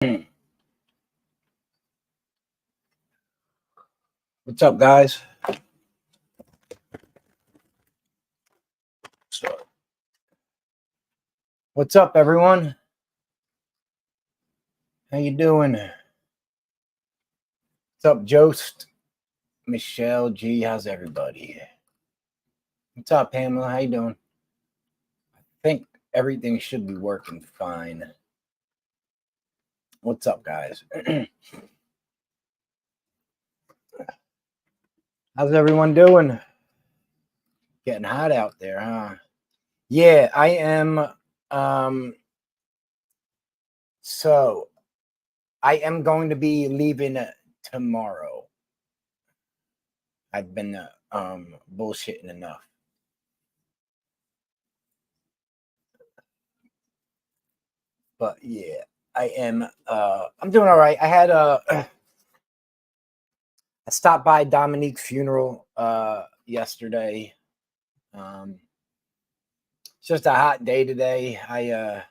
What's up, guys? So, what's up, everyone? How you doing? What's up, Jost? Michelle G, how's everybody? What's up, Pamela? How you doing? I think everything should be working fine. What's up, guys? How's everyone doing? Getting hot out there, huh? Yeah, I am. So I am going to be leaving tomorrow. I've been bullshitting enough. But yeah, I am. I'm doing all right. I had I stopped by Dominique's funeral yesterday. It's just a hot day today. I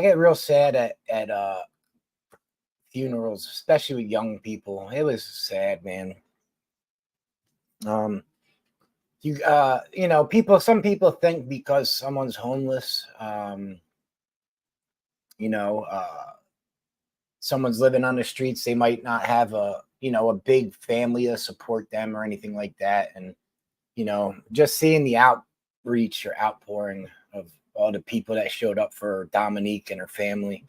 get real sad at funerals, especially with young people. It was sad, man. You know, some people think because someone's homeless, you know, someone's living on the streets, they might not have a big family to support them or anything like that. And just seeing the outreach or outpouring of all the people that showed up for Dominique and her family.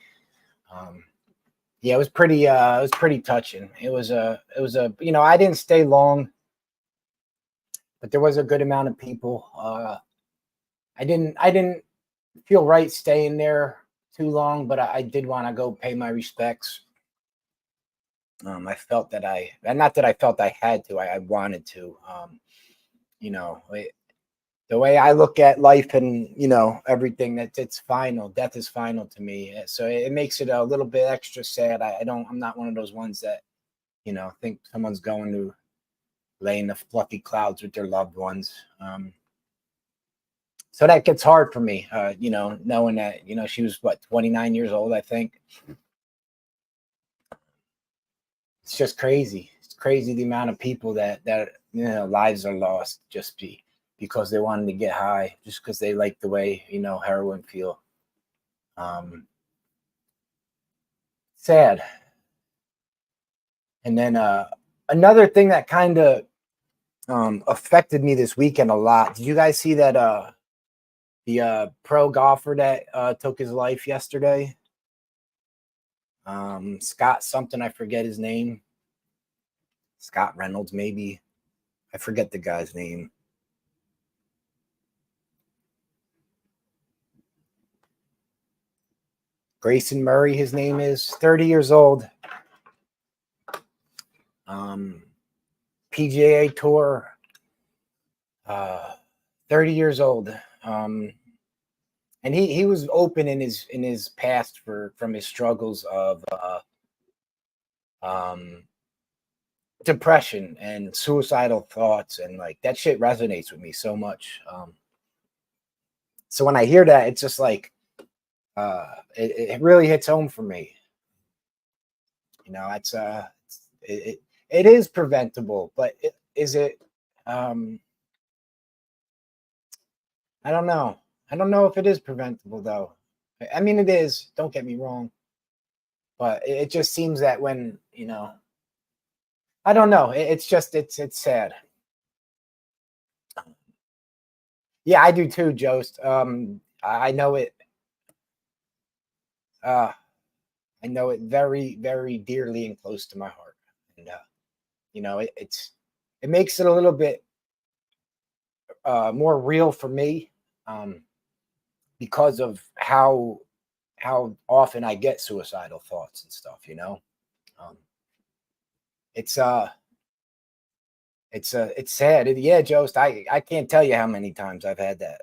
Yeah, it was pretty touching. It was a I didn't stay long, but there was a good amount of people. I didn't feel right staying there too long, but I did want to go pay my respects. I felt that not that I felt I had to, I wanted to. The way I look at life and everything, that it's final. Death is final to me. So it makes it a little bit extra sad. I'm not one of those ones that think someone's going to lay in the fluffy clouds with their loved ones. So that gets hard for me. Knowing that she was 29 years old, I think. It's just crazy. It's crazy the amount of people that lives are lost just because they wanted to get high, just because they like the way heroin feel. Sad. And then another thing that kind of affected me this weekend a lot. Did you guys see that the pro golfer that took his life yesterday? Scott something, I forget his name. Scott Reynolds, maybe. I forget the guy's name. Grayson Murray, his name is, 30 years old. PGA Tour, 30 years old. And he was open in his past from his struggles of depression and suicidal thoughts, and like that shit resonates with me so much. So when I hear that, it's just like it really hits home for me. It is preventable, but is it? I don't know. I don't know if it is preventable though. I mean, it is. Don't get me wrong, but it just seems that when I don't know. It's sad. Yeah, I do too, Jost. I know it. I know it very, very dearly and close to my heart, and it makes it a little bit more real for me, because of how often I get suicidal thoughts and stuff. Um, it's it's sad. Yeah, Jost. I can't tell you how many times I've had that.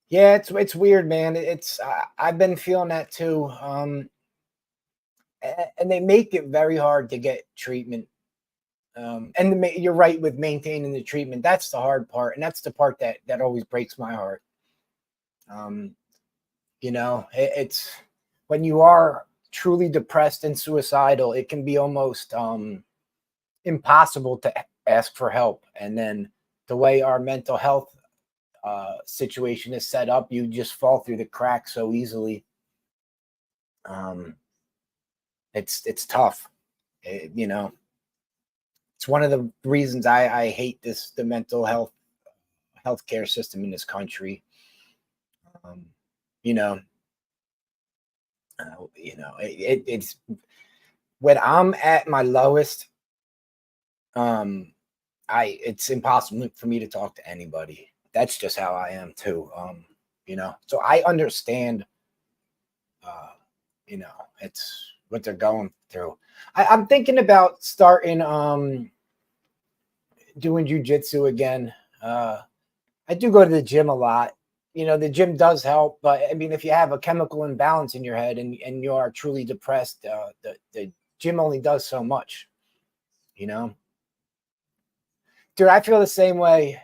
Yeah, it's weird, man. I've been feeling that too. And they make it very hard to get treatment. You're right with maintaining the treatment. That's the hard part, and that's the part that always breaks my heart. Um, it's when you are truly depressed and suicidal, it can be almost impossible to ask for help. And then the way our mental health situation is set up, you just fall through the cracks so easily. Um, it's tough. You know, it's one of the reasons I hate the mental healthcare system in this country. Um, you know, it's when I'm at my lowest. Um, it's impossible for me to talk to anybody. That's just how I am too. So I understand. Uh, it's what they're going through. I'm thinking about starting doing jujitsu again. I do go to the gym a lot. The gym does help, but I mean, if you have a chemical imbalance in your head and you are truly depressed, the gym only does so much. Dude, I feel the same way.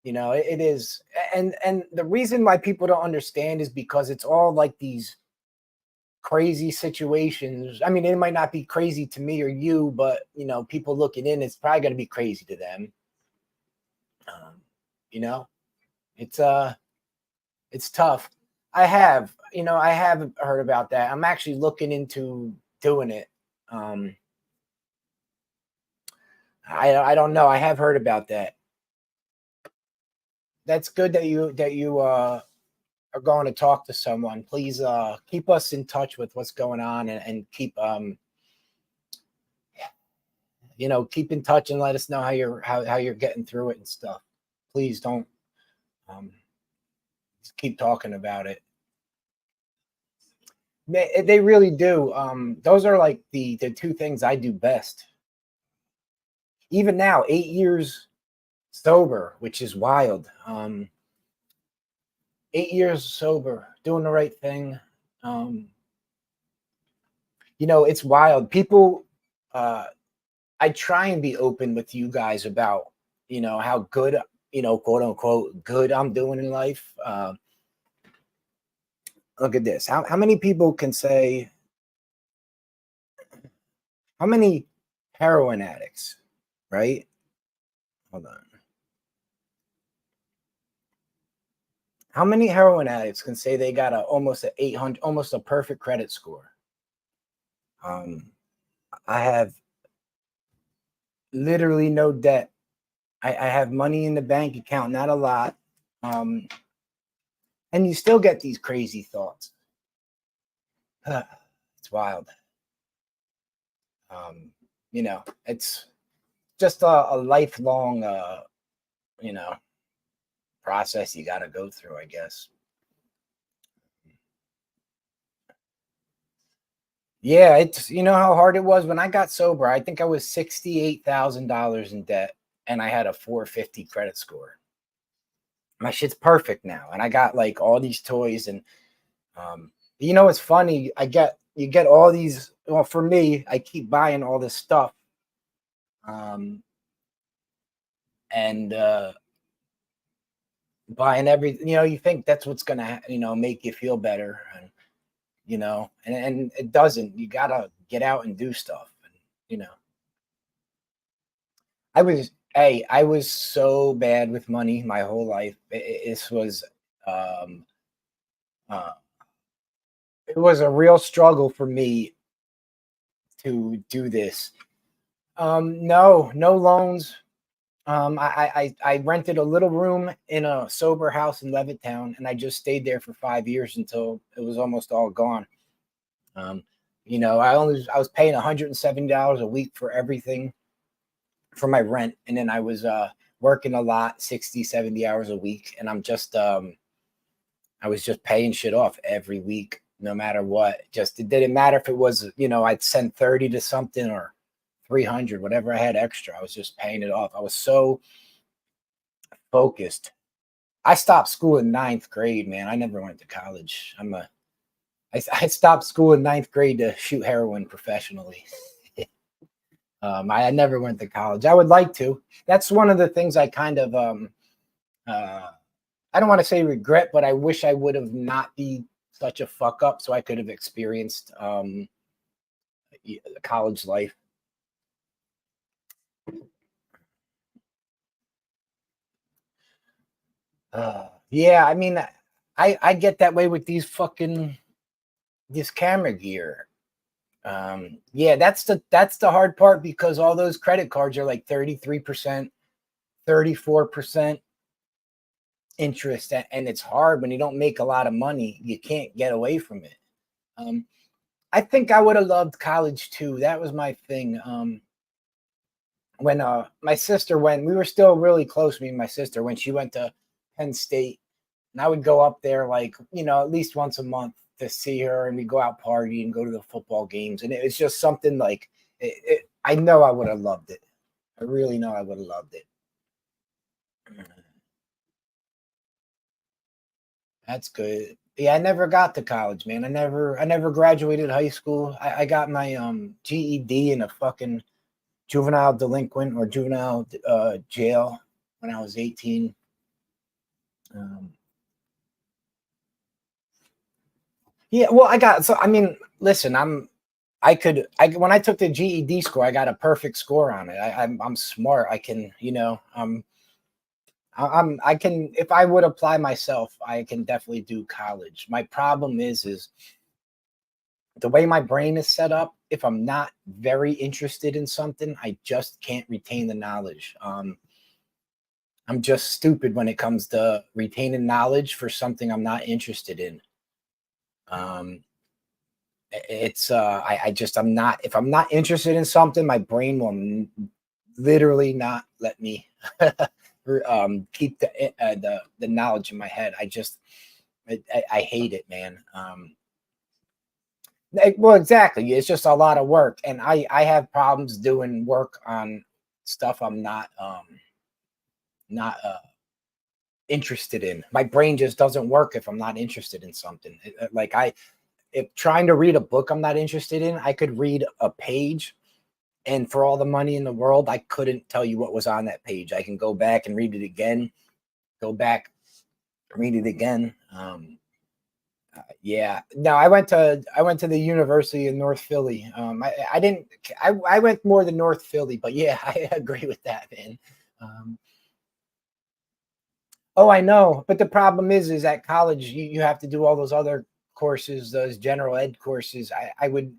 It is, and the reason why people don't understand is because it's all like these crazy situations. I mean, it might not be crazy to me or you, but people looking in, it's probably going to be crazy to them. Um, you know, it's it's tough. I have heard about that. I'm actually looking into doing it. Um, I don't know. I have heard about that. That's good that you are going to talk to someone. Please keep us in touch with what's going on and keep keep in touch and let us know how you're getting through it and stuff. Please don't um, just keep talking about it. They really do. Those are like the two things I do best. Even now, 8 years sober, which is wild. 8 years sober, doing the right thing. Um, it's wild. People, I try and be open with you guys about, how good, quote unquote, good I'm doing in life. Look at this. How many people can say, how many heroin addicts, right? Hold on. How many heroin addicts can say they got almost a 800, almost a perfect credit score? Um, I have literally no debt. I have money in the bank account, not a lot. Um, and you still get these crazy thoughts. It's wild. It's just a lifelong, you know, process you got to go through, I guess. Yeah, it's how hard it was when I got sober. I think I was $68,000 in debt, and I had a 450 credit score. My shit's perfect now, and I got like all these toys, and it's funny. You get all these. Well, for me, I keep buying all this stuff, um, and buying everything. You think that's what's gonna make you feel better, and and it doesn't. You gotta get out and do stuff, and you know. I was so bad with money my whole life. This was um uh it was a real struggle for me to do this. No loans. I rented a little room in a sober house in Levittown, and I just stayed there for 5 years until it was almost all gone. Um, I was paying $170 a week for everything for my rent, and then I was working a lot, 60, 70 hours a week, and I was just paying shit off every week, no matter what. Just it didn't matter if it was, I'd send 30 to something or 300, whatever I had extra. I was just paying it off. I was so focused. I stopped school in ninth grade, man. I never went to college. I stopped school in ninth grade to shoot heroin professionally. I never went to college. I would like to. That's one of the things I kind of uh, I don't want to say regret, but I wish I would have not be such a fuck up so I could have experienced college life. Yeah, I mean, I get that way with these fucking this camera gear. Yeah, that's the hard part because all those credit cards are like 33%, 34% interest, and it's hard when you don't make a lot of money. You can't get away from it. Um, I think I would have loved college too. That was my thing. When my sister went, we were still really close, me and my sister, when she went to Penn State. And I would go up there like, at least once a month to see her, and we go out party and go to the football games. And it was just something like I know I would have loved it. I really know I would have loved it. That's good. Yeah, I never got to college, man. I never graduated high school. I got my GED in a fucking juvenile delinquent or juvenile jail when I was 18. Um, yeah, well, I mean, listen, when I took the GED score, I got a perfect score on it. I'm smart. I can, I can, if I would apply myself, I can definitely do college. My problem is the way my brain is set up. If I'm not very interested in something, I just can't retain the knowledge. I'm just stupid when it comes to retaining knowledge for something I'm not interested in. It's I'm not, if I'm not interested in something, my brain will literally not let me keep the knowledge in my head. I hate it, man. Well, exactly. It's just a lot of work, and I have problems doing work on stuff I'm not interested in. My brain just doesn't work if I'm not interested in something. If trying to read a book I'm not interested in, I could read a page, and for all the money in the world, I couldn't tell you what was on that page. I can go back and read it again, go back, read it again. Yeah. No, I went to the University of North Philly. I didn't. I went more to North Philly, but yeah, I agree with that, man. Um, oh, I know, but the problem is at college you have to do all those other courses, those general ed courses. I would,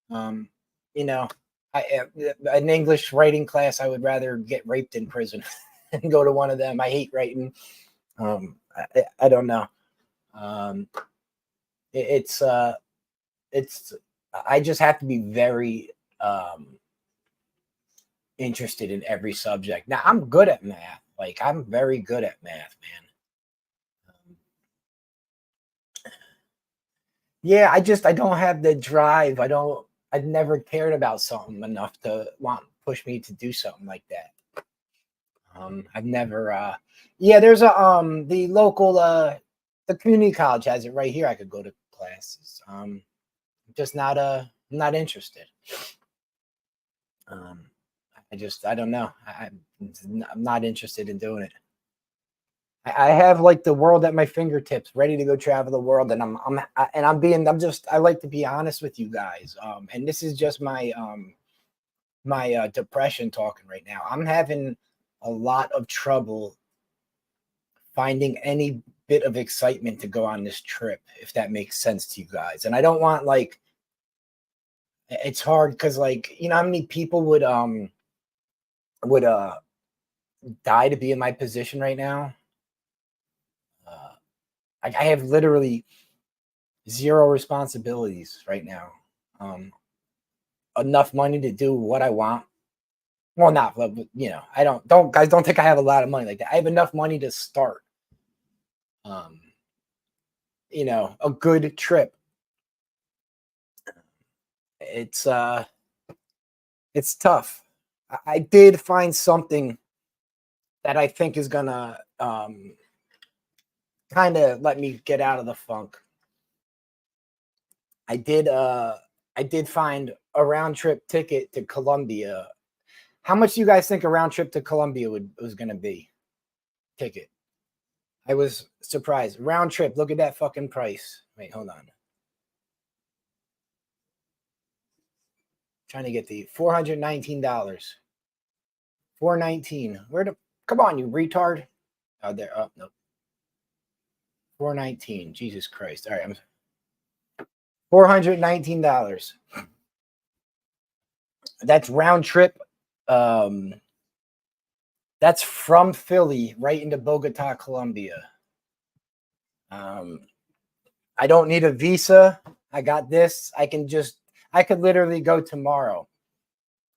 um, you know, an English writing class. I would rather get raped in prison and go to one of them. I hate writing. I don't know. Um, it, it's it's I just have to be very interested in every subject. Now I'm good at math. Like I'm very good at math, man. Um, yeah, I don't have the drive. I've never cared about something enough to want push me to do something like that. I've never yeah, there's a the local the community college has it right here. I could go to classes. Just not interested. Um, I don't know. I'm not interested in doing it. I have like the world at my fingertips, ready to go travel the world, and I like to be honest with you guys. And this is just my depression talking right now. I'm having a lot of trouble finding any bit of excitement to go on this trip, if that makes sense to you guys. And I don't want like it's hard because like how many people would die to be in my position right now. Uh, I have literally zero responsibilities right now. Um, Enough money to do what I want. Well, not, but I don't guys don't think I have a lot of money like that. I have enough money to start, um, a good trip. It's it's tough. I did find something that I think is gonna kind of let me get out of the funk. I did I did find a round trip ticket to Colombia. How much do you guys think a round trip to Colombia was going to be? Ticket. I was surprised. Round trip. Look at that fucking price. Wait, hold on. Trying to get the $419. $419. Where the come on, you retard. Oh, there. Oh, no. $419. Jesus Christ. All right. I'm $419. That's round trip. That's from Philly right into Bogota, Colombia. I don't need a visa. I got this. I could literally go tomorrow.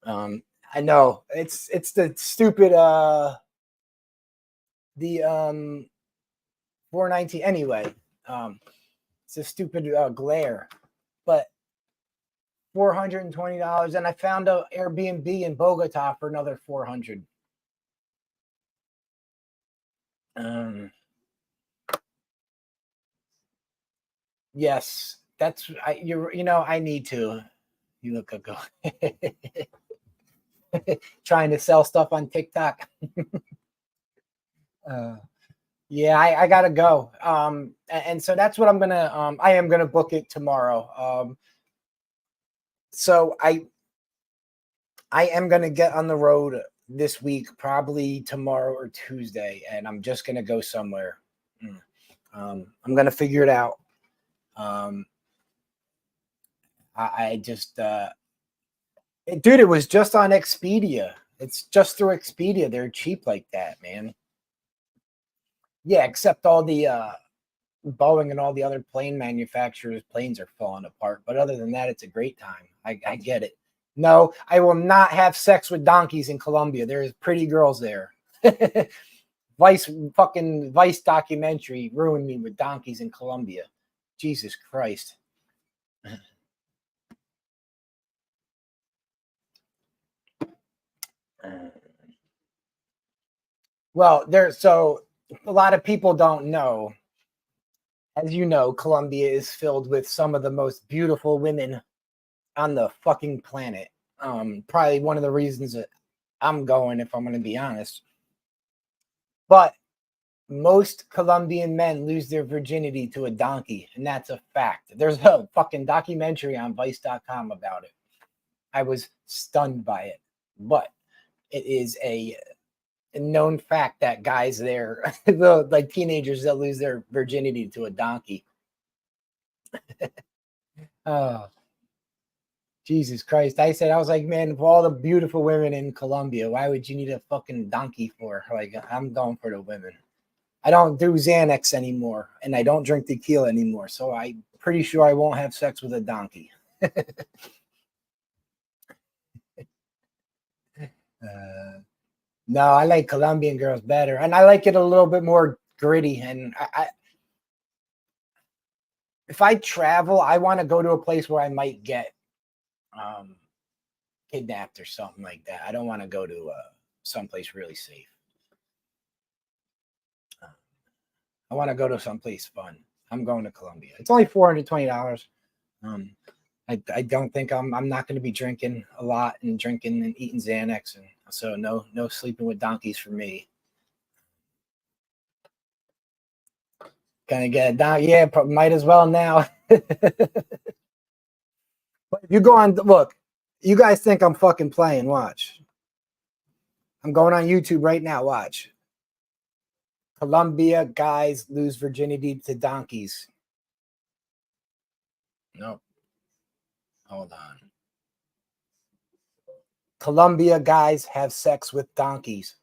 I know it's the stupid the 419 anyway. It's a stupid glare, but $420, and I found a Airbnb in Bogota for another $400. Yes, that's I need to. You look a go trying to sell stuff on TikTok. Yeah, I gotta go. And so that's what I am gonna book it tomorrow. So I am gonna get on the road this week, probably tomorrow or Tuesday, and I'm just gonna go somewhere. I'm gonna figure it out. I just dude, it was just on Expedia. It's just through Expedia. They're cheap like that, man. Yeah, except all the Boeing and all the other plane manufacturers' planes are falling apart. But other than that, it's a great time. I get it. No, I will not have sex with donkeys in Colombia. There's pretty girls there. Vice documentary ruined me with donkeys in Colombia. Jesus Christ. Well, so a lot of people don't know. As you know, Colombia is filled with some of the most beautiful women on the fucking planet. Probably one of the reasons that I'm going, if I'm going to be honest. But most Colombian men lose their virginity to a donkey, and that's a fact. There's a fucking documentary on Vice.com about it. I was stunned by it, but it is a known fact that guys there, like teenagers that lose their virginity to a donkey. Oh, Jesus Christ. I was like, man, for all the beautiful women in Colombia, why would you need a fucking donkey for? Like, I'm going for the women. I don't do Xanax anymore, and I don't drink tequila anymore, so I'm pretty sure I won't have sex with a donkey. No, I like Colombian girls better, and I like it a little bit more gritty. And if I travel, I want to go to a place where I might get kidnapped or something like that. I don't want to go to someplace really safe. I want to go to someplace fun. I'm going to Colombia. It's only $420. I don't think I'm not going to be drinking a lot and drinking and eating Xanax, and so no sleeping with donkeys for me. Gonna get it down. Yeah, might as well now. But if you go on, look, you guys think I'm fucking playing. Watch. I'm going on YouTube right now. Watch. Colombia guys lose virginity to donkeys. No. Hold on. Colombia guys have sex with donkeys.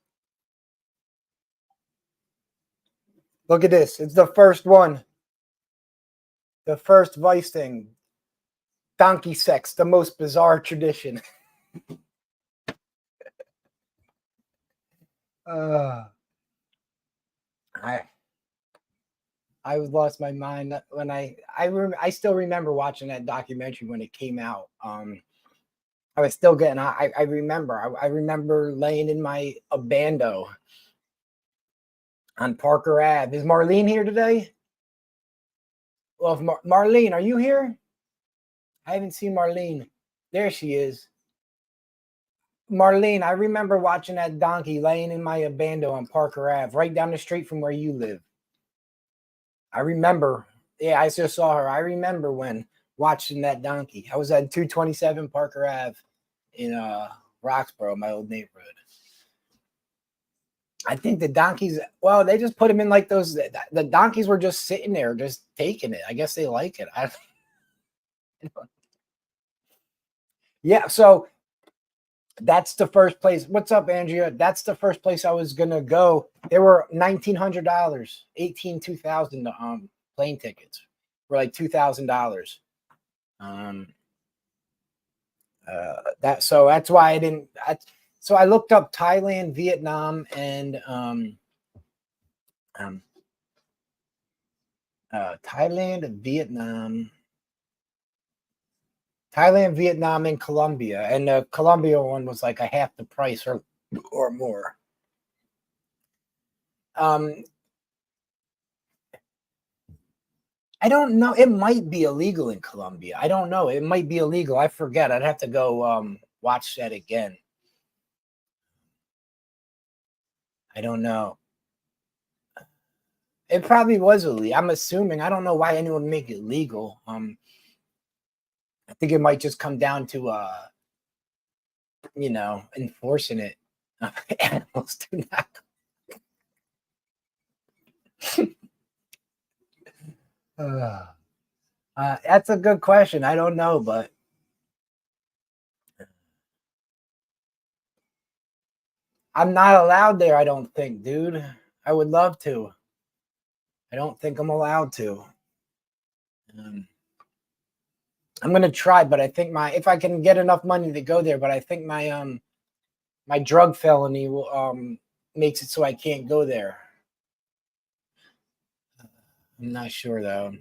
Look at this. It's the first one. The first Vice thing. Donkey sex, the most bizarre tradition. I lost my mind when I still remember watching that documentary when it came out. I was still getting. I remember laying in my abando on Parker Ave. Is Marlene here today? Well, Marlene, are you here? I haven't seen Marlene. There she is. Marlene, I remember watching that donkey laying in my abando on Parker Ave, right down the street from where you live. I remember. Yeah, I just saw her. I remember when watching that donkey. I was at 227 Parker Ave in Roxborough, my old neighborhood. I think the donkeys, well, they just put them in like those. The donkeys were just sitting there, just taking it. I guess they like it. Yeah, so that's the first place. What's up, Andrea? That's the first place I was gonna go. They were $1,900, 2000 plane tickets were like $2,000. So that's why I didn't. So I looked up Thailand, Vietnam, and Thailand, Vietnam, and Colombia. And the Colombia one was like a half the price or more. I don't know. It might be illegal in Colombia. I don't know. It might be illegal. I forget. I'd have to go watch that again. I don't know. It probably was illegal. I'm assuming. I don't know why anyone would make it legal. I think it might just come down to enforcing it. Animals do not. That's a good question. I don't know, but I'm not allowed there. I don't think, dude. I would love to. I don't think I'm allowed to. I'm gonna try, but I think if I can get enough money to go there, but I think my my drug felony will makes it so I can't go there. I'm not sure though.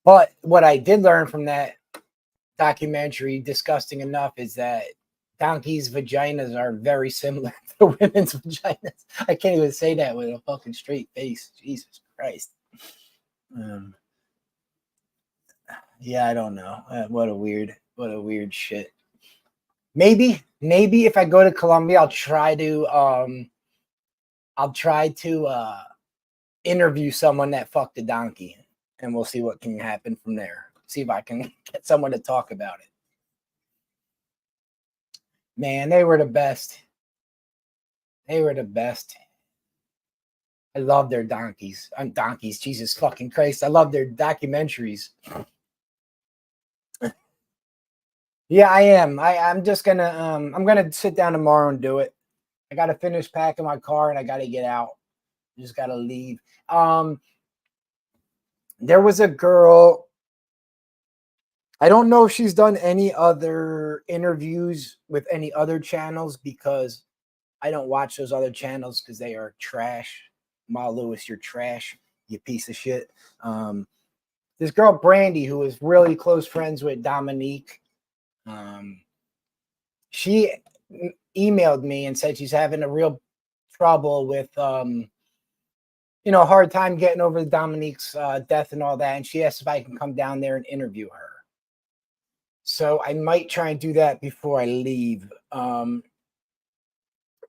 But what I did learn from that documentary, disgusting enough, is that donkeys' vaginas are very similar to women's vaginas. I can't even say that with a fucking straight face. Jesus Christ. Yeah, I don't know. What a weird shit. Maybe if I go to Colombia, I'll try to interview someone that fucked a donkey, and we'll see what can happen from there. See if I can get someone to talk about it. Man, they were the best. They were the best. I love their donkeys. Donkeys, Jesus fucking Christ. I love their documentaries. Yeah, I am. I'm just gonna I'm gonna sit down tomorrow and do it. I gotta finish packing my car and I gotta get out. Just gotta leave. There was a girl. I don't know if she's done any other interviews with any other channels because I don't watch those other channels because they are trash. Ma Lewis, you're trash, you piece of shit. This girl Brandy, who is really close friends with Dominique, she emailed me and said she's having a real trouble with hard time getting over Dominique's death and all that, and she asked if I can come down there and interview her. So I might try and do that before I leave.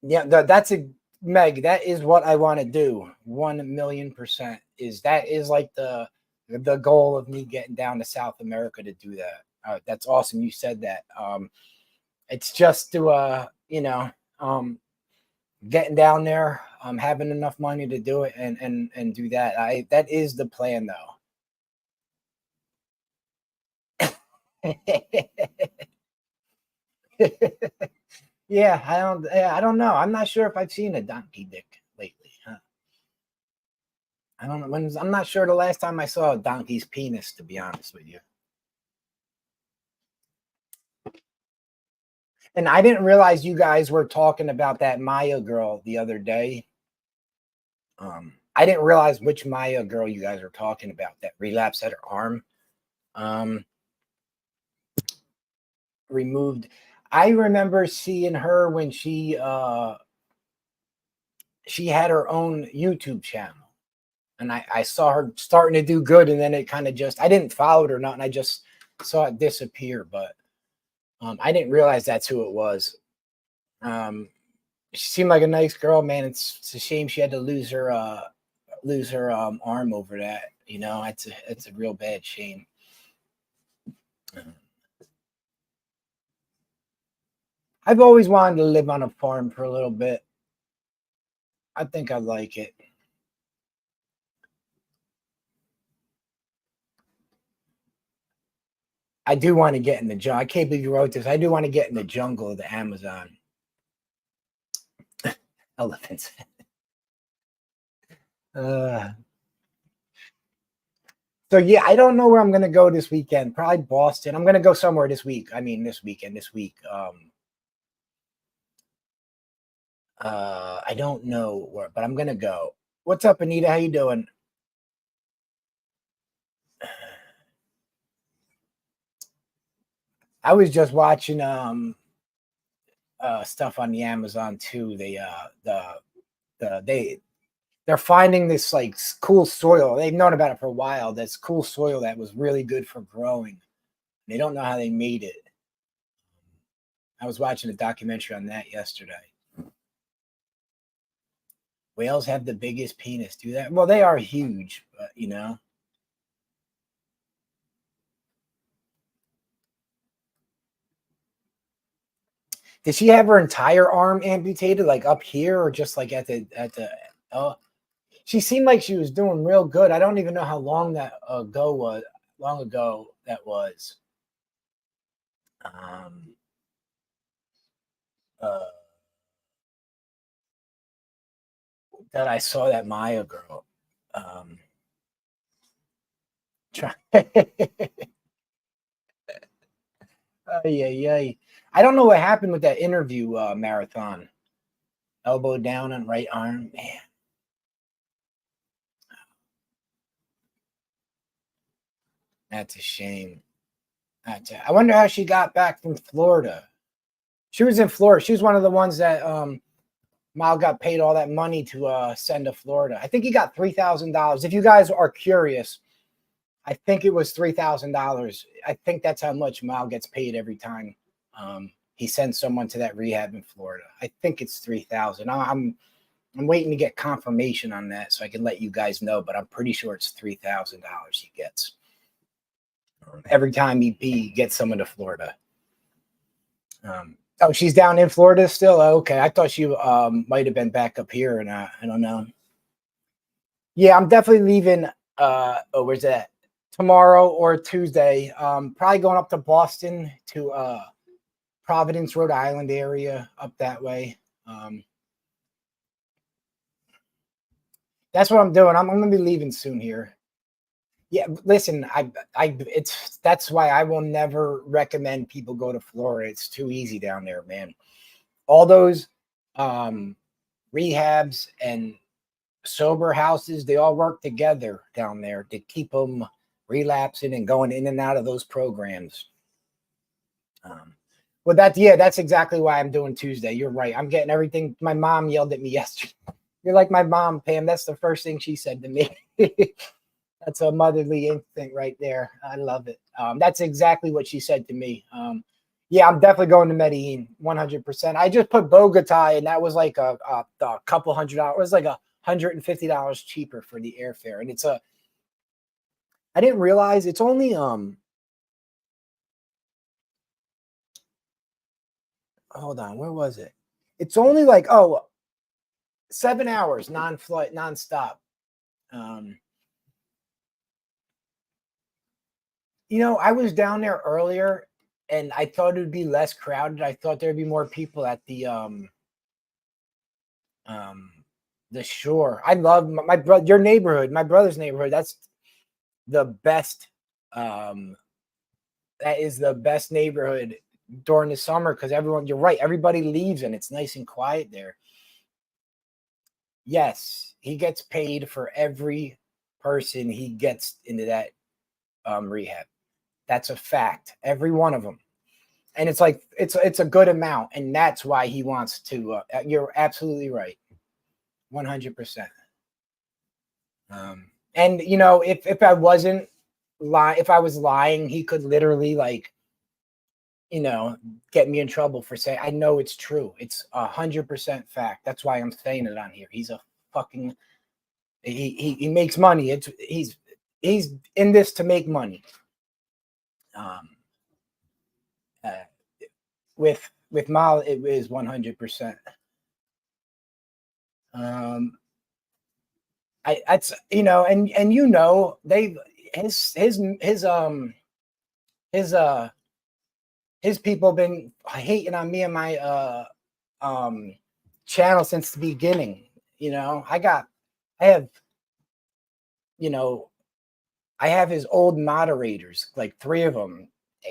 Yeah, that's a Meg. That is what I want to do. 1,000,000% is like the goal of me getting down to South America to do that. That's awesome. You said that. It's just to getting down there, having enough money to do it and do that. That is the plan though. Yeah, I don't know. I'm not sure if I've seen a donkey dick lately. Huh? I don't know I'm not sure the last time I saw a donkey's penis, to be honest with you. And I didn't realize you guys were talking about that Maya girl the other day. I didn't realize which Maya girl you guys were talking about that relapsed at her arm. Removed. I remember seeing her when she had her own YouTube channel. And I saw her starting to do good, and then it kind of I didn't follow it or not, and I just saw it disappear. But I didn't realize that's who it was. She seemed like a nice girl, man. It's a shame she had to lose her arm over that. You know, it's a real bad shame. I've always wanted to live on a farm for a little bit. I think I like it. I do want to get in the jungle. I can't believe you wrote this. I do want to get in the jungle of the Amazon. Elephants. So yeah, I don't know where I'm gonna go this weekend. Probably Boston. I'm gonna go somewhere this week. I mean, this weekend, this week. I don't know where, but I'm gonna go. What's up, Anita? How you doing? I was just watching stuff on the Amazon too. They're finding this like cool soil. They've known about it for a while. That's cool soil that was really good for growing. They don't know how they made it. I was watching a documentary on that yesterday. Whales have the biggest penis. Do that? Well, they are huge, but you know. Did she have her entire arm amputated, like up here, or just like at the? Oh, she seemed like she was doing real good. I don't even know how long that ago was. Long ago that was. Uh, that I saw that Maya girl. Try. Yeah. I don't know what happened with that interview marathon. Elbow down on right arm, man. That's a shame. I wonder how she got back from Florida. She was in Florida. She was one of the ones that Mal got paid all that money to send to Florida. I think he got $3,000. If you guys are curious, I think it was $3,000. I think that's how much Mal gets paid every time he sends someone to that rehab in Florida. I think it's $3,000. I'm waiting to get confirmation on that so I can let you guys know, but I'm pretty sure it's $3,000 he gets every time he gets someone to Florida. Oh, she's down in Florida still? Okay. I thought she might have been back up here, and I don't know. Yeah, I'm definitely leaving. Where's that? Tomorrow or Tuesday. Probably going up to Boston to Providence, Rhode Island area, up that way. That's what I'm doing. I'm gonna be leaving soon here. Yeah, listen, that's why I will never recommend people go to Florida. It's too easy down there, man. All those rehabs and sober houses, they all work together down there to keep them relapsing and going in and out of those programs. Well, that's exactly why I'm doing Tuesday. You're right. I'm getting everything. My mom yelled at me yesterday. You're like my mom, Pam. That's the first thing she said to me. That's a motherly instinct right there. I love it. That's exactly what she said to me. Yeah, I'm definitely going to Medellin, 100%. I just put Bogota, and that was like a couple $100. It was like $150 cheaper for the airfare, and I didn't realize it's only hold on, where was it? It's only like 7 hours non-flight, non-stop. I was down there earlier and I thought it would be less crowded. I thought there'd be more people at the shore. I love my brother, your neighborhood, my brother's neighborhood. That's the best. That is the best neighborhood during the summer because you're right, everybody leaves and it's nice and quiet there. Yes, he gets paid for every person he gets into that rehab. That's a fact. Every one of them. And it's like it's a good amount, and that's why he wants to. You're absolutely right, 100%. And if I wasn't lying, if I was lying, he could literally like get me in trouble for saying. I know it's true. It's 100% fact. That's why I'm saying it on here. He's a fucking. He makes money. He's in this to make money. With Mal, it is 100%. That's and they his people been hating on me and my channel since the beginning. I have his old moderators, like 3 of them,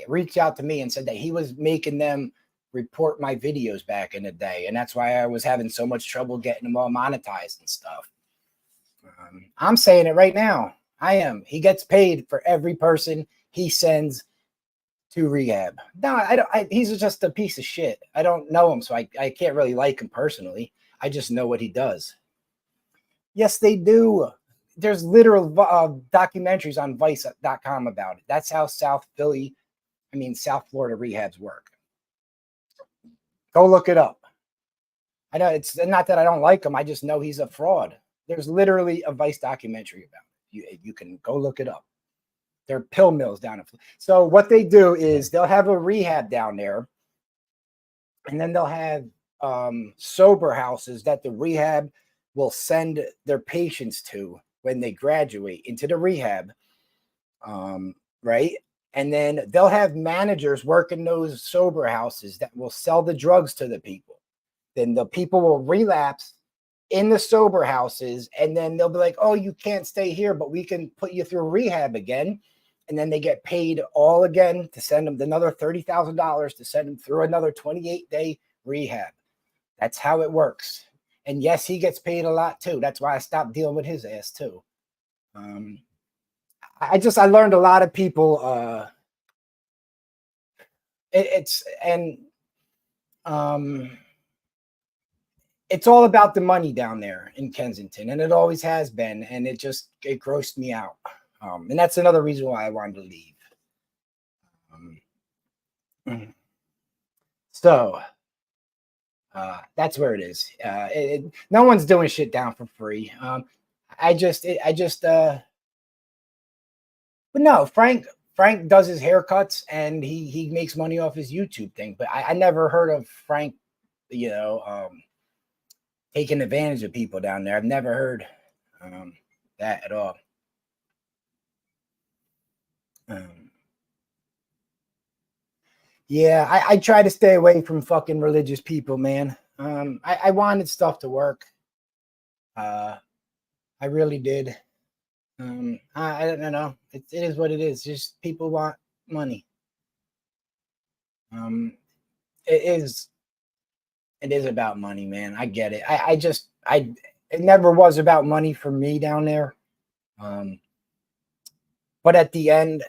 reached out to me and said that he was making them report my videos back in the day, and that's why I was having so much trouble getting them all monetized and stuff. I'm saying it right now. I am. He gets paid for every person he sends to rehab. No, I don't. He's just a piece of shit. I don't know him, so I can't really like him personally. I just know what he does. Yes, they do. There's literal documentaries on Vice.com about it. That's how South Florida rehabs work. Go look it up. I know it's not that I don't like him. I just know he's a fraud. There's literally a Vice documentary about it. You can go look it up. They're pill mills down in Florida. So what they do is they'll have a rehab down there, and then they'll have sober houses that the rehab will send their patients to when they graduate into the rehab, right? And then they'll have managers work in those sober houses that will sell the drugs to the people. Then the people will relapse in the sober houses, and then they'll be like, oh, you can't stay here, but we can put you through rehab again. And then they get paid all again to send them another $30,000 to send them through another 28-day rehab. That's how it works. And yes, he gets paid a lot too. That's why I stopped dealing with his ass too. I learned a lot of people. It's all about the money down there in Kensington, and it always has been. And it grossed me out. And that's another reason why I wanted to leave. So that's where it is. No one's doing shit down for free. But no, Frank does his haircuts and he makes money off his YouTube thing. But I never heard of Frank, taking advantage of people down there. I've never heard that at all. Yeah, I try to stay away from fucking religious people, man. I wanted stuff to work. I really did. I don't know. It is what it is. Just people want money. It is about money, man. I get it. It never was about money for me down there. But at the end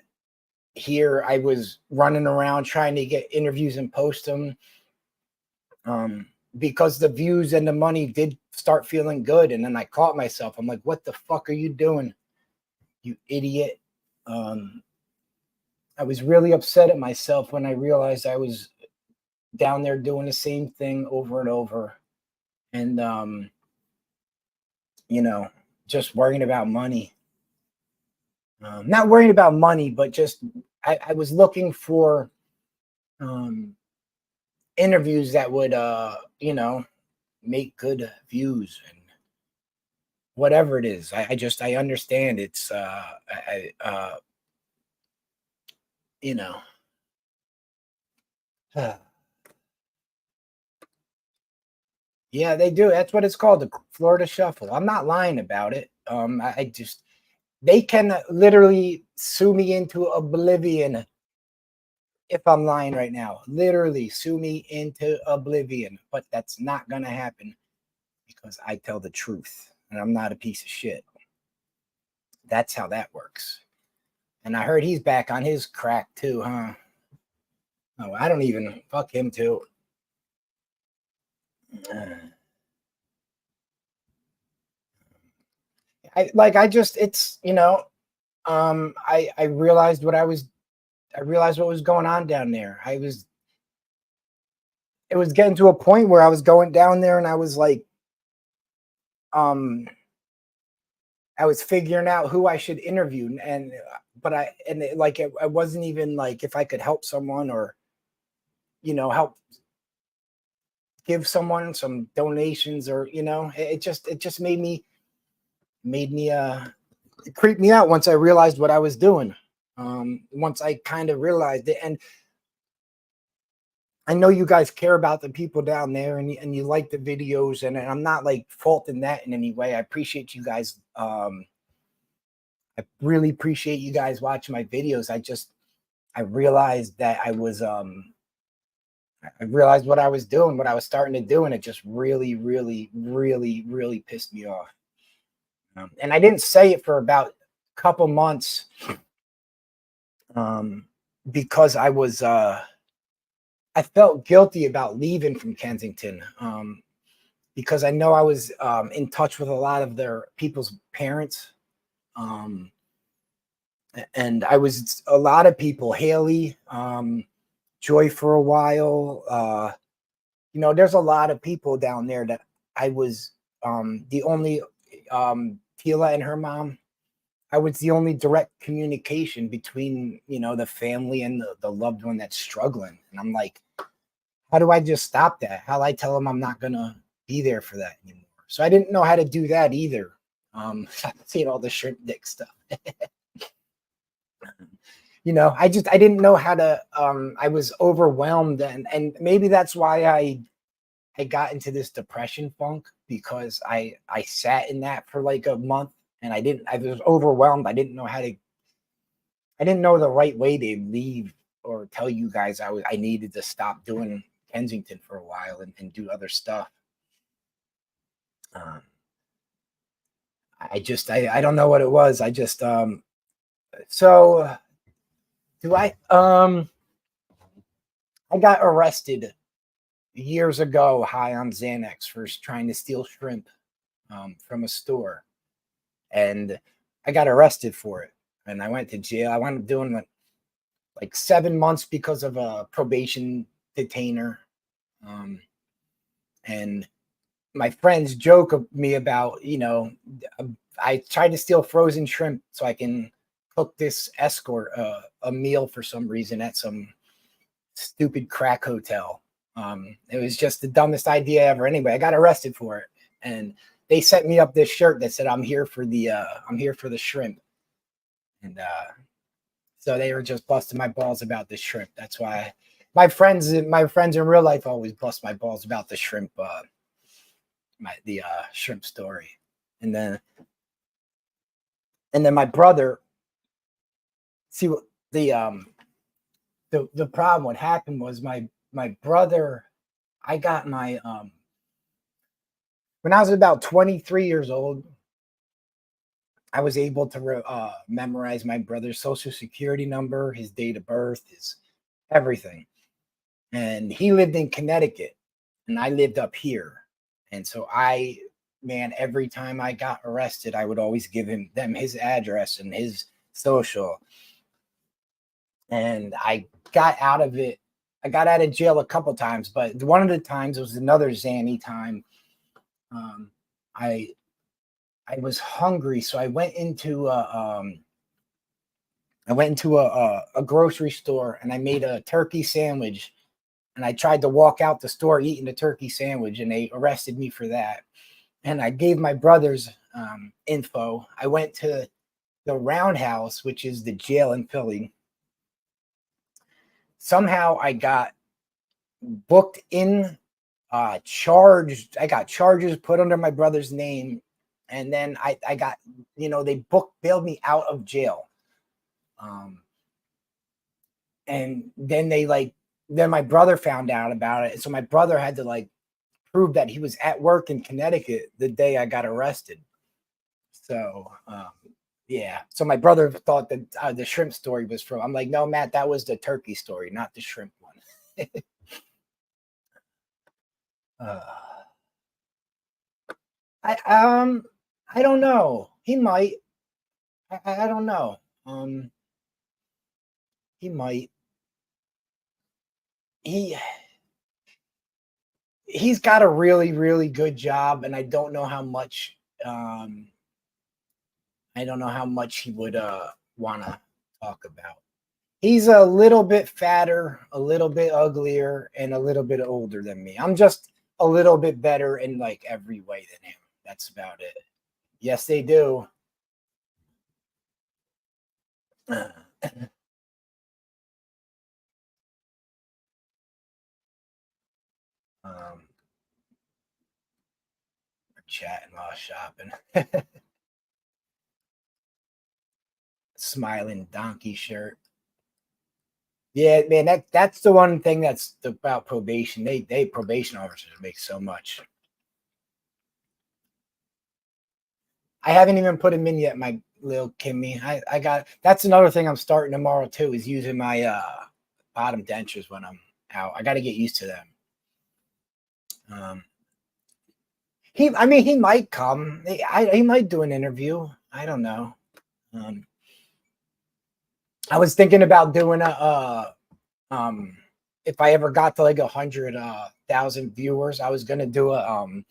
here, I was running around trying to get interviews and post them. Because the views and the money did start feeling good. And then I caught myself. I'm like, what the fuck are you doing, you idiot? I was really upset at myself when I realized I was down there doing the same thing over and over. And, just worrying about money. Not worrying about money, but just I was looking for interviews that would, make good views and whatever it is. I understand it's, yeah, they do. That's what it's called, the Florida Shuffle. I'm not lying about it. They can literally sue me into oblivion if I'm lying right now. Literally sue me into oblivion. But that's not going to happen because I tell the truth and I'm not a piece of shit. That's how that works. And I heard he's back on his crack too, huh? Oh, I don't even fuck him too. I realized what was going on down there. it was getting to a point where I was going down there and I was like, um, I was figuring out who I should interview, and but it wasn't even like if I could help someone or help give someone some donations or it just made me it creeped me out once I realized what I was doing. Once I kind of realized it, and I know you guys care about the people down there, and you like the videos, and I'm not like faulting that in any way. I appreciate you guys. I really appreciate you guys watching my videos. I realized that I realized what I was doing, what I was starting to do, and it just really, really, really, really pissed me off. And I didn't say it for about a couple months, um, because I felt guilty about leaving from Kensington, because I know I was in touch with a lot of their people's parents. Um, and I was a lot of people, Haley, Joy for a while. There's a lot of people down there that I was the only Tila and her mom. I was the only direct communication between the family and the loved one that's struggling. And I'm like, how do I just stop that? How do I tell them I'm not gonna be there for that anymore? So I didn't know how to do that either. Seeing all the shrimp dick stuff. I didn't know how to. I was overwhelmed, and maybe that's why I got into this depression funk, because I sat in that for like a month, and I was overwhelmed. I didn't know the right way to leave or tell you guys I needed to stop doing Kensington for a while and do other stuff. Um, I don't know what it was. I just so do I got arrested years ago high on Xanax for trying to steal shrimp from a store, and I got arrested for it, and I went to jail. I wound up doing like 7 months because of a probation detainer. And my friends joke of me about, I tried to steal frozen shrimp so I can cook this escort a meal for some reason at some stupid crack hotel. It was just the dumbest idea ever. Anyway, I got arrested for it, and they sent me up this shirt that said I'm here for the shrimp, and so they were just busting my balls about the shrimp. That's why my friends in real life always bust my balls about the shrimp. The shrimp story, and then my brother. See what the problem. What happened was my brother. I got my when I was about 23 years old. I was able to memorize my brother's social security number, his date of birth, his everything. And he lived in Connecticut, and I lived up here. And so man, every time I got arrested, I would always give them his address and his social. And I got out of it. I got out of jail a couple times, but one of the times was another Zanny time. Um, I I was hungry, so I went into a grocery store, and I made a turkey sandwich, and I tried to walk out the store eating the turkey sandwich, and they arrested me for that. And I gave my brother's info. I went to the Roundhouse, which is the jail in Philly. Somehow I got booked in, charged. I got charges put under my brother's name, and then I got, they bailed me out of jail. And then my brother found out about it. So my brother had to like prove that he was at work in Connecticut the day I got arrested. So, yeah. So my brother thought that the shrimp story was from. I'm like, no, Matt, that was the turkey story, not the shrimp one. uh, I I don't know. He might. I don't know. He might. He he's got a really, really good job, and I don't know how much he would want to talk about. He's a little bit fatter, a little bit uglier, and a little bit older than me. I'm just a little bit better in like every way than him. That's about it. Yes, they do. We're chatting while shopping. Smiling donkey shirt. Yeah, man, that's the one thing that's about probation. They probation officers make so much. I haven't even put him in yet, my little Kimmy. I got that's another thing I'm starting tomorrow too, is using my bottom dentures when I'm out. I got to get used to them. He might come. He might do an interview. I don't know. I was thinking about doing if I ever got to like 100,000 viewers, I was gonna do a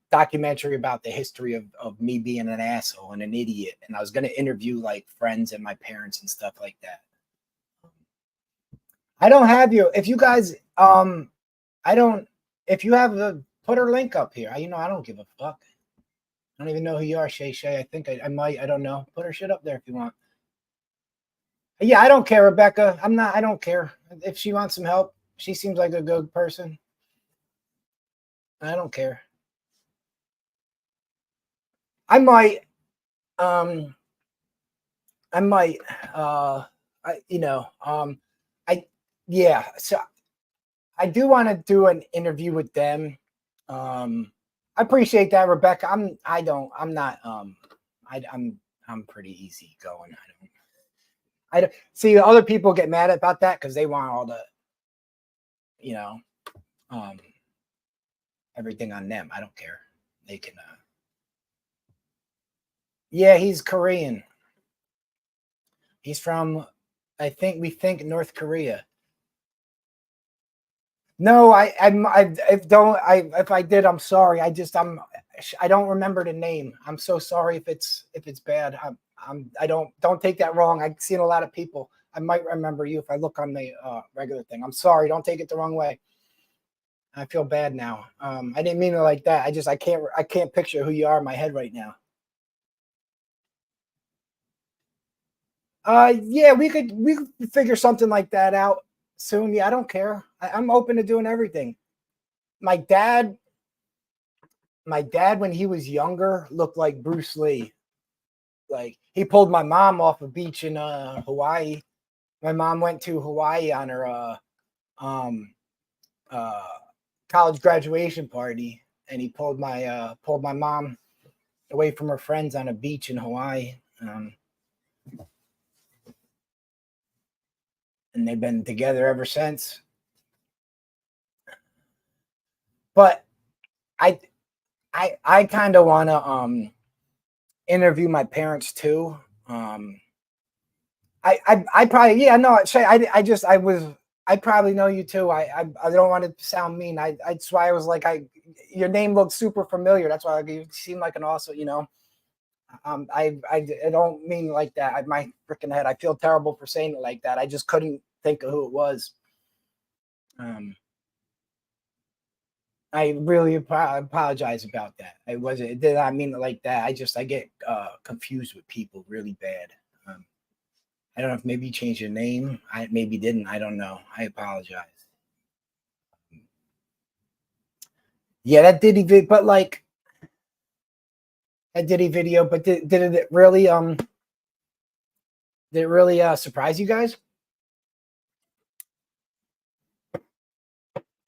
documentary about the history of me being an asshole and an idiot, and I was gonna interview like friends and my parents and stuff like that. I don't have you. If you guys I don't. If you have put her link up here, I don't give a fuck. I don't even know who you are, Shay Shay. I think I might. I don't know. Put her shit up there if you want. Yeah, I don't care, Rebecca. I don't care. If she wants some help, she seems like a good person. I don't care. I might, yeah. So I do want to do an interview with them. I appreciate that, Rebecca. I'm pretty easy going. I don't see other people get mad about that because they want all the, everything on them. I don't care. They can. Yeah, he's Korean. He's from, we think North Korea. No, if I did, I'm sorry. I don't remember the name. I'm so sorry if it's bad. Don't take that wrong. I've seen a lot of people. I might remember you if I look on the regular thing. I'm sorry. Don't take it the wrong way. I feel bad now. I didn't mean it like that. I can't picture who you are in my head right now. Yeah, we could figure something like that out soon. Yeah, I don't care. I'm open to doing everything. My dad, when he was younger, looked like Bruce Lee. Like he pulled my mom off a beach in Hawaii. My mom went to Hawaii on her college graduation party, and he pulled my mom away from her friends on a beach in Hawaii. And they've been together ever since. But I kind of want to interview my parents too. I probably, yeah, no, Shay, I probably know you too. I don't want to sound mean. That's why I was like, your name looks super familiar. That's why you seem like an awesome, I don't mean like that. My freaking head. I feel terrible for saying it like that. I just couldn't think of who it was. I really apologize about that. It did not mean it like that. I get confused with people really bad. I don't know if maybe you changed your name. I maybe didn't. I don't know. I apologize. Yeah, that Diddy video, but like that Diddy video, but did it really surprise you guys?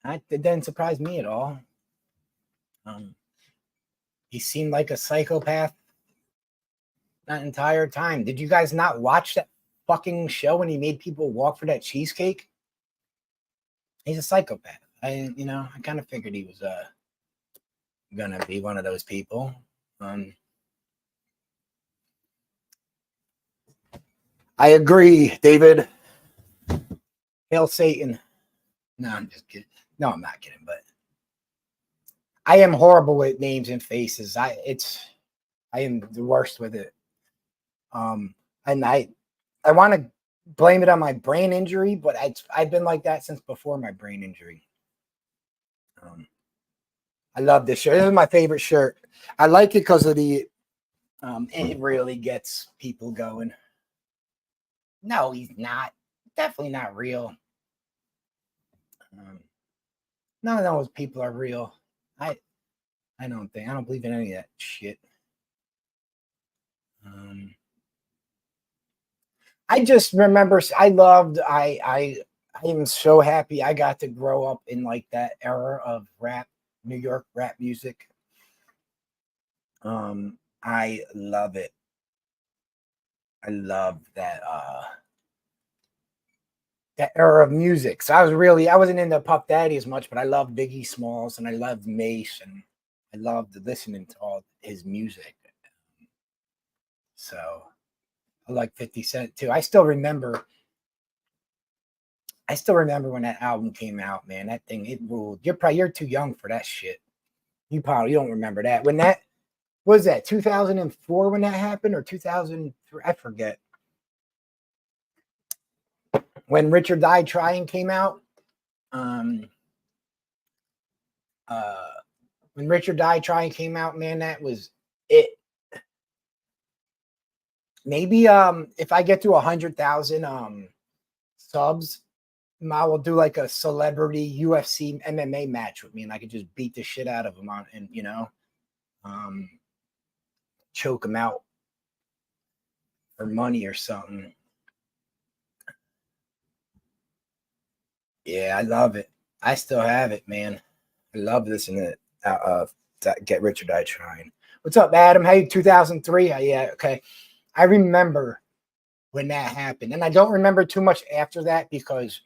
It didn't surprise me at all. He seemed like a psychopath that entire time. Did you guys not watch that fucking show when he made people walk for that cheesecake? He's a psychopath. I kind of figured he was gonna be one of those people. I agree, David. Hail Satan. No, I'm just kidding. No, I'm not kidding, but I am horrible with names and faces. I am the worst with it. And I want to blame it on my brain injury, but I've been like that since before my brain injury. I love this shirt. This is my favorite shirt. I like it because of the it really gets people going. No, he's not. Definitely not real. None of those people are real. I don't believe in any of that shit. I just remember I am so happy I got to grow up in like that era of rap, New York rap music. I love it. I love that that era of music. So I wasn't into Puff Daddy as much, but I loved Biggie Smalls and I loved Mace and I loved listening to all his music. So I like 50 Cent too. I still remember when that album came out, man. That thing, it ruled. You're too young for that shit. You probably don't remember that. When that was that 2004 when that happened or 2003? I forget. When Richard Die Trying came out, when Richard Die Trying came out, man, that was it. Maybe if I get to 100,000 subs, I will do like a celebrity UFC MMA match with me, and I could just beat the shit out of him on, and choke him out for money or something. Yeah, I love it. I still have it, man. I love listening to Get Rich or Die Trying. What's up, Adam? Hey, 2003. Yeah, okay. I remember when that happened, and I don't remember too much after that because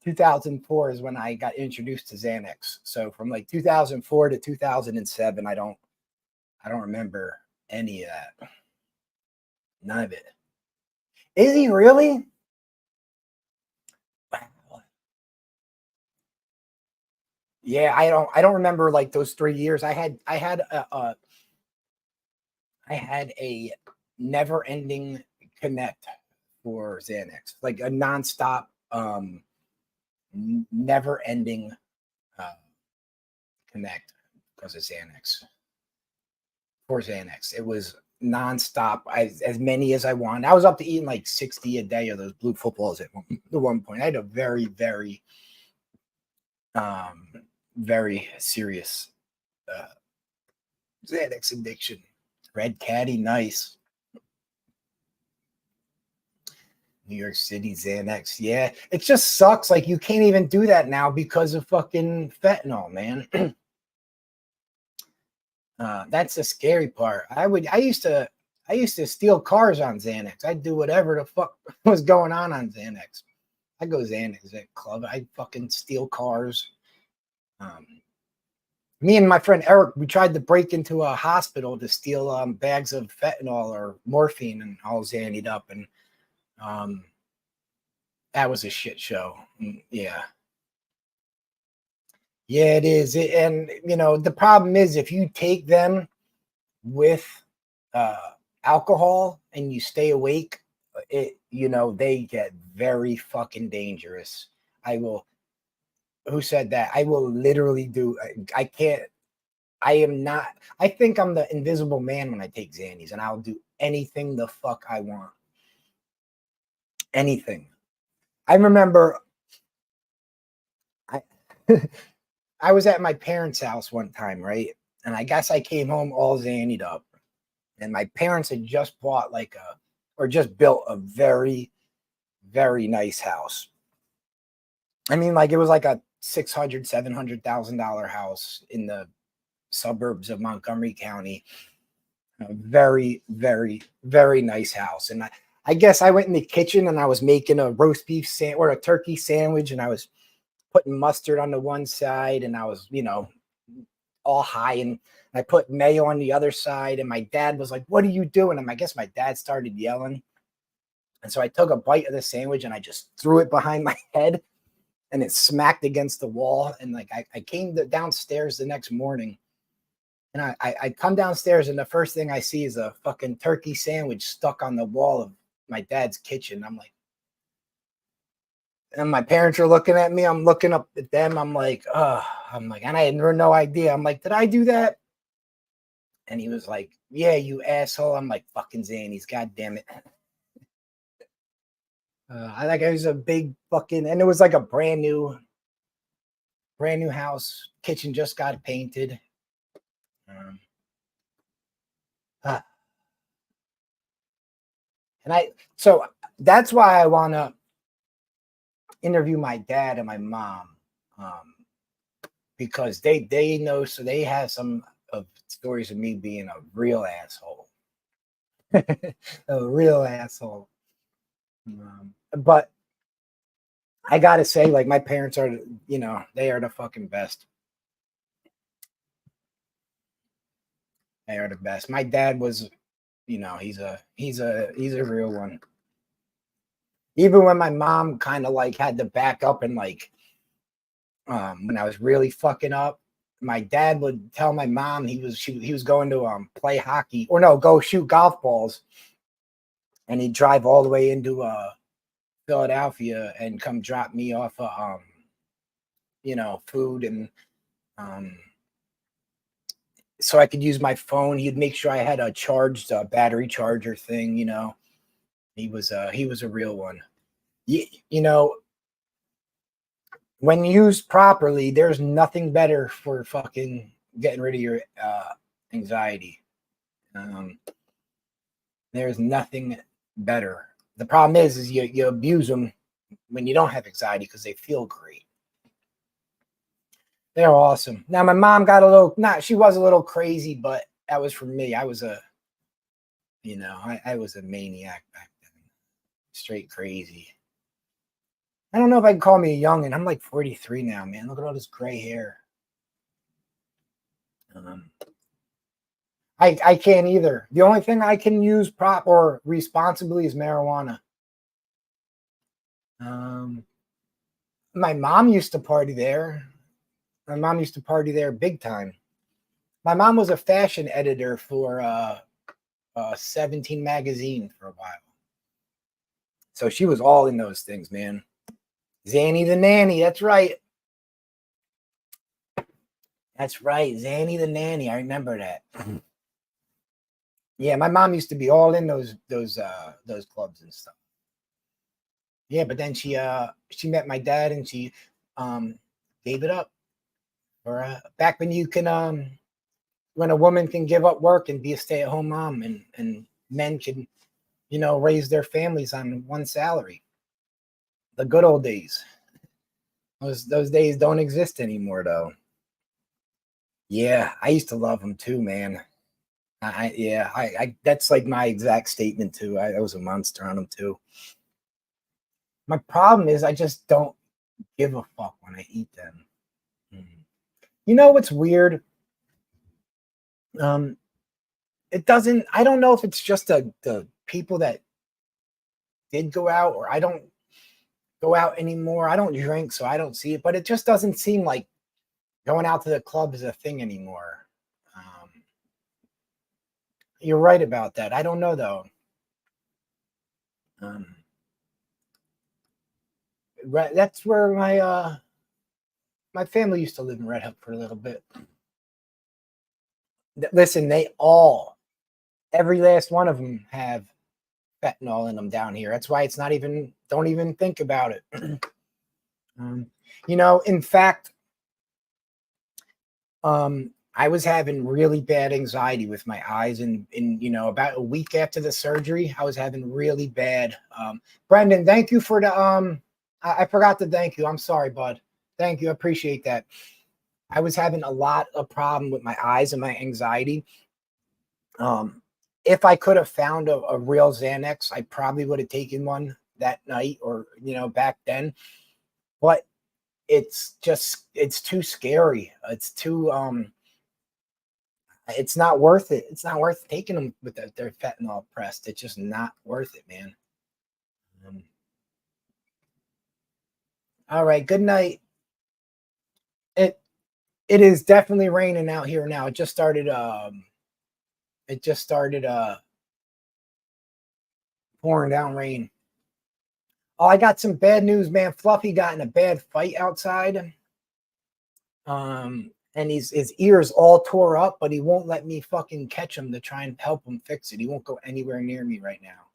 2004 is when I got introduced to Xanax. So from like 2004 to 2007, I don't remember any of that. None of it. Is he really? Yeah, I don't remember like those 3 years. I had a never ending connect for Xanax, like a nonstop, never ending connect because of Xanax. For Xanax, it was nonstop. As many as I wanted. I was up to eating like 60 a day of those blue footballs at one point. I had a very, very, very serious Xanax addiction. Red Caddy, nice. New York City, Xanax. Yeah, it just sucks. Like you can't even do that now because of fucking fentanyl, man. That's the scary part. I used to steal cars on Xanax. I'd do whatever the fuck was going on Xanax. I go Xanax at club. I fucking steal cars. Me and my friend Eric, we tried to break into a hospital to steal bags of fentanyl or morphine and all Xannied up, and that was a shit show. Yeah. Yeah, it is. And the problem is if you take them with alcohol and you stay awake, they get very fucking dangerous. Who said that? I will literally I can't, I am not, I think I'm the invisible man when I take Xannies, and I'll do anything the fuck I want. Anything. I remember I was at my parents' house one time, right? And I guess I came home all Xannied up. And my parents had just bought just built a very, very nice house. I mean, like it was like a $600,000, $700,000 house in the suburbs of Montgomery County. A very, very, very nice house. And I guess I went in the kitchen and I was making a roast beef sandwich or a turkey sandwich, and I was putting mustard on the one side, and I was, all high, and I put mayo on the other side, and my dad was like, "What are you doing?" And I guess my dad started yelling. And so I took a bite of the sandwich and I just threw it behind my head. and it smacked against the wall. And like I came downstairs the next morning, and I come downstairs, and the first thing I see is a fucking turkey sandwich stuck on the wall of my dad's kitchen. I'm like, and my parents are looking at me. I'm looking up at them. I'm like, and I had no idea. I'm like, did I do that? And he was like, yeah, you asshole. I'm like, fucking Zannies, god damn it. I like it was a big fucking, and it was like a brand new house. Kitchen just got painted. Uh, so that's why I want to interview my dad and my mom, because they know, so they have some of stories of me being a real asshole. A real asshole. But I gotta say, like, my parents are, they are the fucking best. They are the best. My dad was, he's a real one. Even when my mom kind of like had to back up and like, when I was really fucking up, my dad would tell my mom he was going to play hockey, or no, go shoot golf balls, and he'd drive all the way into Philadelphia and come drop me off food, and so I could use my phone. He'd make sure I had a charged battery charger thing. He was a real one. When used properly, there's nothing better for fucking getting rid of your anxiety. There's nothing better. The problem is you abuse them when you don't have anxiety because they feel great. They're awesome. Now my mom got she was a little crazy, but that was for me. I was I was a maniac back then. Straight crazy. I don't know if I can call me a youngin'. I'm like 43 now, man. Look at all this gray hair. I can't either. The only thing I can use or responsibly is marijuana. My mom used to party there. My mom used to party there big time. My mom was a fashion editor for 17 magazine for a while. So she was all in those things, man. Zanny the nanny. That's right. That's right. Zanny the nanny. I remember that. Yeah, my mom used to be all in those clubs and stuff. Yeah, but then she met my dad, and she gave it up. Or back when you can when a woman can give up work and be a stay-at-home mom, and men can raise their families on one salary. The good old days. Those days don't exist anymore, though. Yeah, I used to love them too, man. I that's like my exact statement too. I was a monster on them too. My problem is I just don't give a fuck when I eat them. You know what's weird? It doesn't. I don't know if it's just the people that did go out, or I don't go out anymore. I don't drink, so I don't see it. But it just doesn't seem like going out to the club is a thing anymore. You're right about that. I don't know though. That's where my family used to live in Red Hook for a little bit. Listen, every last one of them have fentanyl in them down here. That's why it's not even. Don't even think about it. In fact, I was having really bad anxiety with my eyes, and about a week after the surgery, I was having really bad. Brendan, thank you for the I forgot to thank you. I'm sorry, bud. Thank you. I appreciate that. I was having a lot of problem with my eyes and my anxiety. If I could have found a real Xanax, I probably would have taken one that night, or back then. But it's too scary. It's too it's not worth it. It's not worth taking them with their fentanyl pressed. It's just not worth it, man. All right. Good night. It is definitely raining out here now. It just started pouring down rain. Oh, I got some bad news, man. Fluffy got in a bad fight outside. And his ears all tore up, but he won't let me fucking catch him to try and help him fix it. He won't go anywhere near me right now.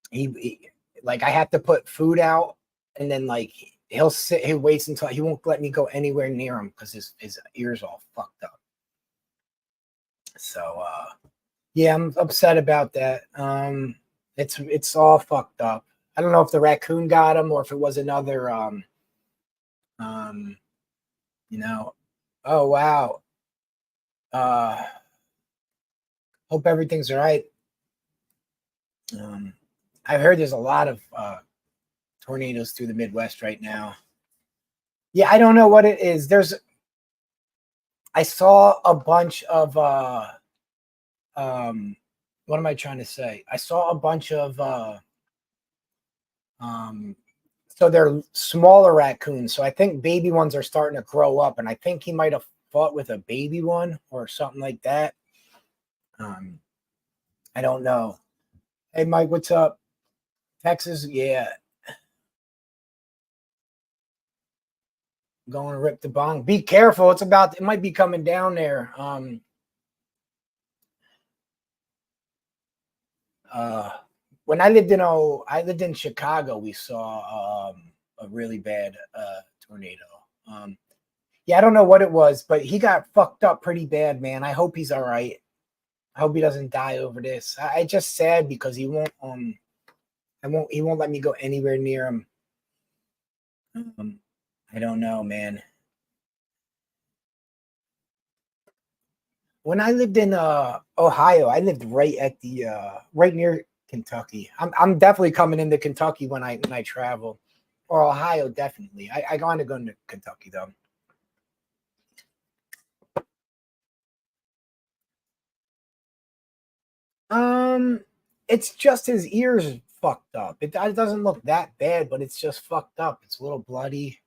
He like I have to put food out, and then like he'll sit, he waits until he won't let me go anywhere near him because his ears all fucked up. So yeah, I'm upset about that. It's all fucked up. I don't know if the raccoon got him or if it was another you know. Oh wow. Hope everything's all right. I've heard there's a lot of tornadoes through the Midwest right now. Yeah, I don't know what it is. I saw a bunch of what am I trying to say? I saw a bunch of so they're smaller raccoons. So I think baby ones are starting to grow up, and I think he might have fought with a baby one or something like that. I don't know. Hey Mike, what's up? Texas, yeah. Going to rip the bong. Be careful. It might be coming down there. When I lived in Chicago, we saw a really bad tornado. Yeah, I don't know what it was, but he got fucked up pretty bad, man. I hope he's all right. I hope he doesn't die over this. I just sad because he won't let me go anywhere near him. I don't know, man. When I lived in Ohio, I lived right at the right near Kentucky. I'm definitely coming into Kentucky when I travel, or Ohio definitely. I want to go into Kentucky though. It's just his ears fucked up. It doesn't look that bad, but it's just fucked up. It's a little bloody.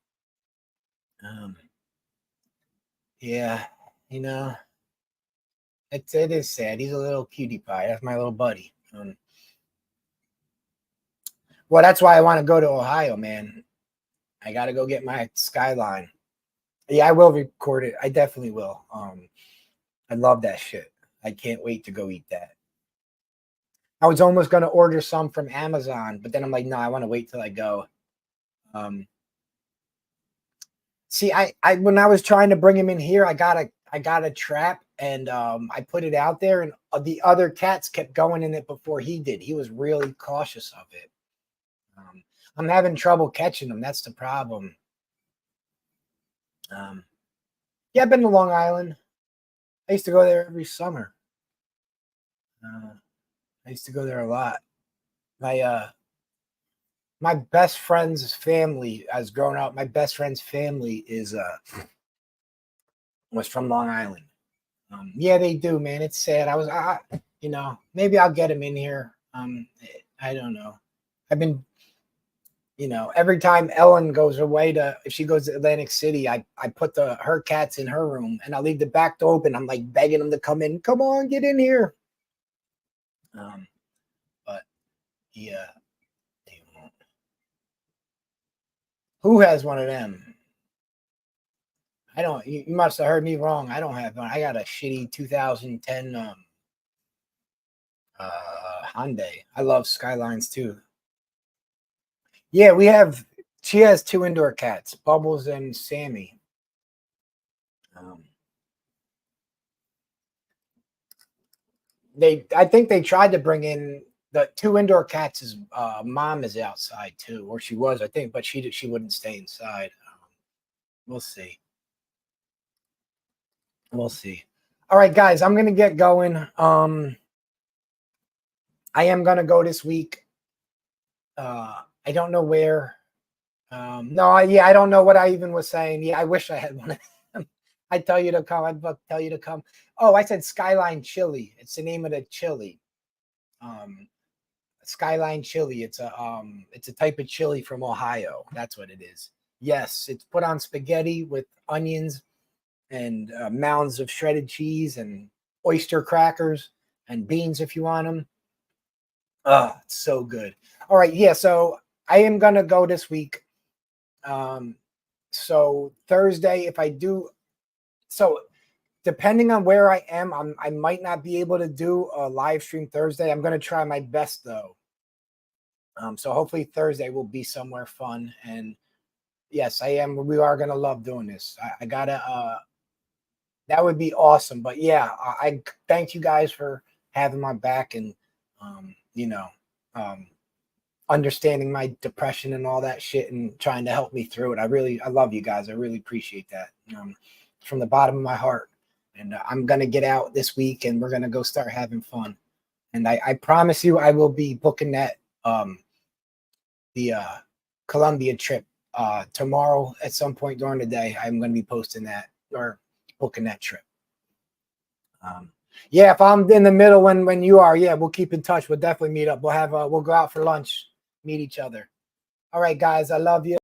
Yeah, you know, it is sad. He's a little cutie pie. That's my little buddy. Well, that's why I want to go to Ohio, man. I got to go get my Skyline. Yeah, I will record it. I definitely will. I love that shit. I can't wait to go eat that. I was almost going to order some from Amazon, but then I'm like, no, I want to wait till I go. See, I when I was trying to bring him in here, I got a trap, and I put it out there, and the other cats kept going in it before he did. He was really cautious of it. I'm having trouble catching them. That's the problem. Yeah, I've been to Long Island. I used to go there every summer. I used to go there a lot. My best friend's family, as grown up, my best friend's family was from Long Island. Yeah, they do, man. It's sad. Maybe I'll get him in here. I don't know. I've been, every time Ellen goes away if she goes to Atlantic City, I put her cats in her room, and I leave the back door open. I'm like begging them to come in. Come on, get in here. But yeah, they won't. Who has one of them? I don't. You must have heard me wrong. I don't have one. I got a shitty 2010 Hyundai. I love Skylines too. Yeah, she has 2 indoor cats, Bubbles and Sammy. I think they tried to bring in the 2 indoor cats. His mom is outside too, or she was, I think, but she wouldn't stay inside. We'll see. We'll see. All right, guys, I'm gonna get going. I am gonna go this week. I don't know where. I don't know what I even was saying. Yeah, I wish I had one of them. I'd tell you to come. I'd tell you to come. Oh, I said Skyline Chili. It's the name of the chili. Skyline chili. It's a type of chili from Ohio. That's what it is. Yes, it's put on spaghetti with onions and mounds of shredded cheese and oyster crackers and beans if you want them. Oh, it's so good. All right, yeah. So I am gonna go this week. So Thursday, if I do, so depending on where I am, I might not be able to do a live stream Thursday. I'm gonna try my best though. So hopefully Thursday will be somewhere fun. And yes, I am. We are gonna love doing this. I gotta. That would be awesome. But yeah, I thank you guys for having my back and you know, um, understanding my depression and all that shit and trying to help me through it. I love you guys. I really appreciate that from the bottom of my heart. And I'm gonna get out this week and we're gonna go start having fun. And I promise you, I will be booking that the Colombia trip tomorrow at some point during the day. I'm going to be posting that or booking that trip. Yeah, if I'm in the middle when you are, yeah, we'll keep in touch. We'll definitely meet up. We'll go out for lunch, meet each other. All right, guys, I love you.